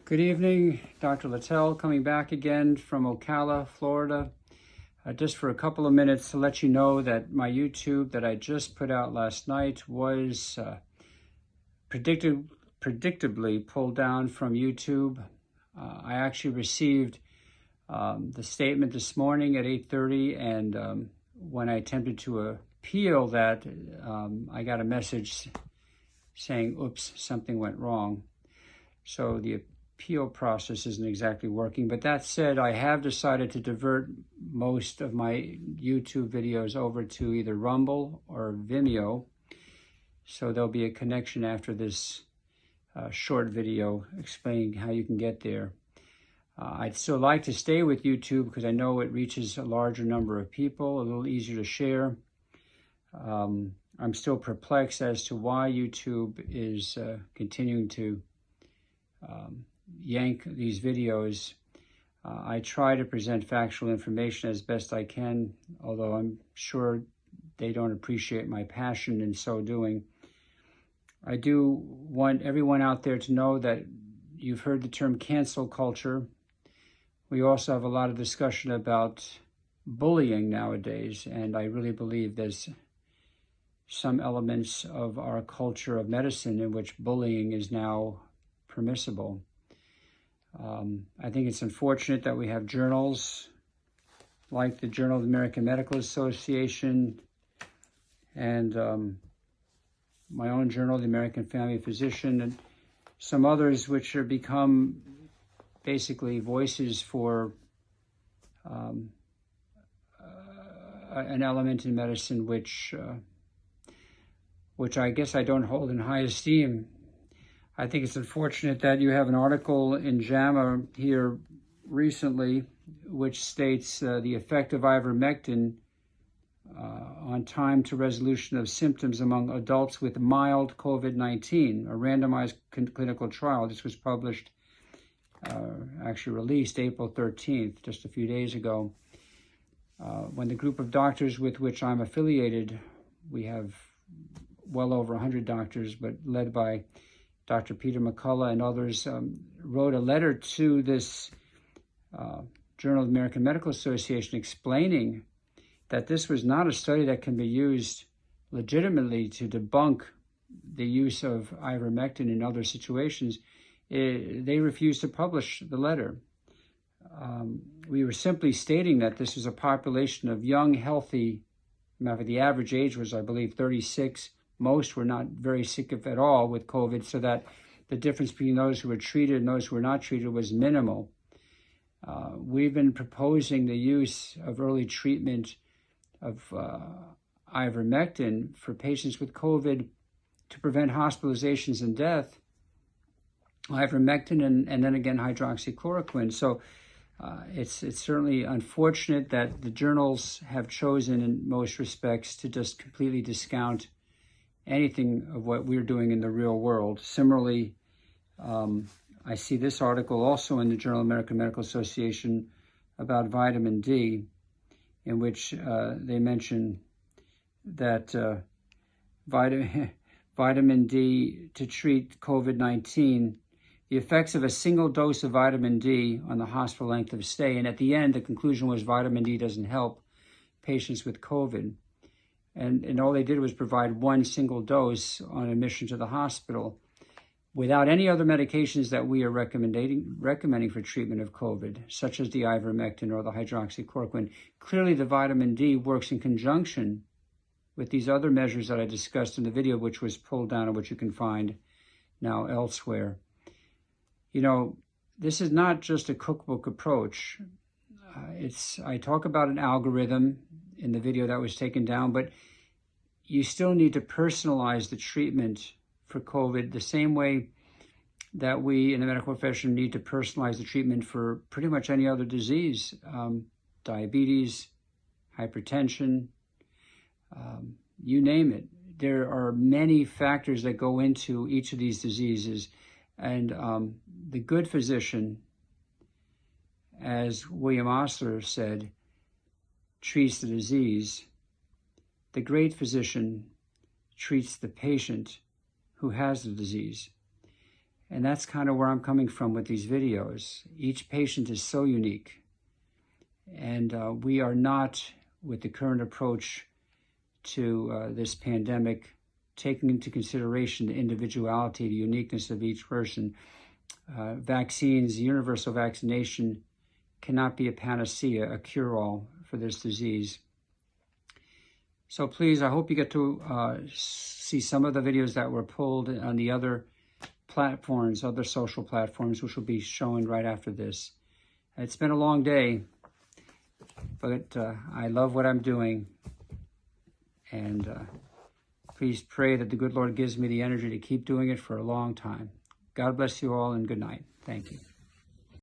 Good evening, Dr. Littell coming back again from Ocala, Florida. Just for a couple of minutes to let you know that my YouTube that I just put out last night was predictably pulled down from YouTube. I actually received the statement this morning at 8:30, and when I attempted to appeal that, I got a message saying, oops, something went wrong. So the appeal process isn't exactly working. But that said, I have decided to divert most of my YouTube videos over to either Rumble or Vimeo. So there'll be a connection after this short video explaining how you can get there. I'd still like to stay with YouTube because I know it reaches a larger number of people, a little easier to share. I'm still perplexed as to why YouTube is continuing to yank these videos. I try to present factual information as best I can, although I'm sure they don't appreciate my passion in so doing. I do want everyone out there to know that you've heard the term cancel culture. We also have a lot of discussion about bullying nowadays, and I really believe there's some elements of our culture of medicine in which bullying is now permissible. I think it's unfortunate that we have journals like the Journal of the American Medical Association and my own journal, the American Family Physician, and some others which have become basically voices for an element in medicine which I guess I don't hold in high esteem. I think it's unfortunate that you have an article in JAMA here recently which states the effect of ivermectin on time to resolution of symptoms among adults with mild COVID-19, a randomized clinical trial. This was published, actually released April 13th, just a few days ago. When the group of doctors with which I'm affiliated, we have well over 100 doctors, but led by Dr. Peter McCullough and others, wrote a letter to this Journal of the American Medical Association explaining that this was not a study that can be used legitimately to debunk the use of ivermectin in other situations. They refused to publish the letter. We were simply stating that this was a population of young, healthy, the average age was, I believe, 36. Most were not very sick at all with COVID, so that the difference between those who were treated and those who were not treated was minimal. We've been proposing the use of early treatment of ivermectin for patients with COVID to prevent hospitalizations and death, ivermectin and then again hydroxychloroquine. So it's certainly unfortunate that the journals have chosen in most respects to just completely discount anything of what we're doing in the real world. Similarly, I see this article also in the Journal of the American Medical Association about vitamin D, in which they mention that vitamin D to treat COVID-19, the effects of a single dose of vitamin D on the hospital length of stay. And at the end, the conclusion was vitamin D doesn't help patients with COVID. And all they did was provide one single dose on admission to the hospital without any other medications that we are recommending for treatment of COVID, such as the ivermectin or the hydroxychloroquine. Clearly, the vitamin D works in conjunction with these other measures that I discussed in the video, which was pulled down and which you can find now elsewhere. You know, this is not just a cookbook approach. I talk about an algorithm in the video that was taken down, but you still need to personalize the treatment for COVID the same way that we in the medical profession need to personalize the treatment for pretty much any other disease, diabetes, hypertension, you name it. There are many factors that go into each of these diseases, and the good physician, as William Osler said, treats the disease. The great physician treats the patient who has the disease. And that's kind of where I'm coming from with these videos. Each patient is so unique. And we are not, with the current approach to this pandemic, taking into consideration the individuality, the uniqueness of each person. Vaccines, universal vaccination cannot be a panacea, a cure-all for this disease. So please, I hope you get to see some of the videos that were pulled on the other platforms, other social platforms, which will be showing right after this. It's been a long day, but I love what I'm doing. And please pray that the good Lord gives me the energy to keep doing it for a long time. God bless you all, and good night. Thank you.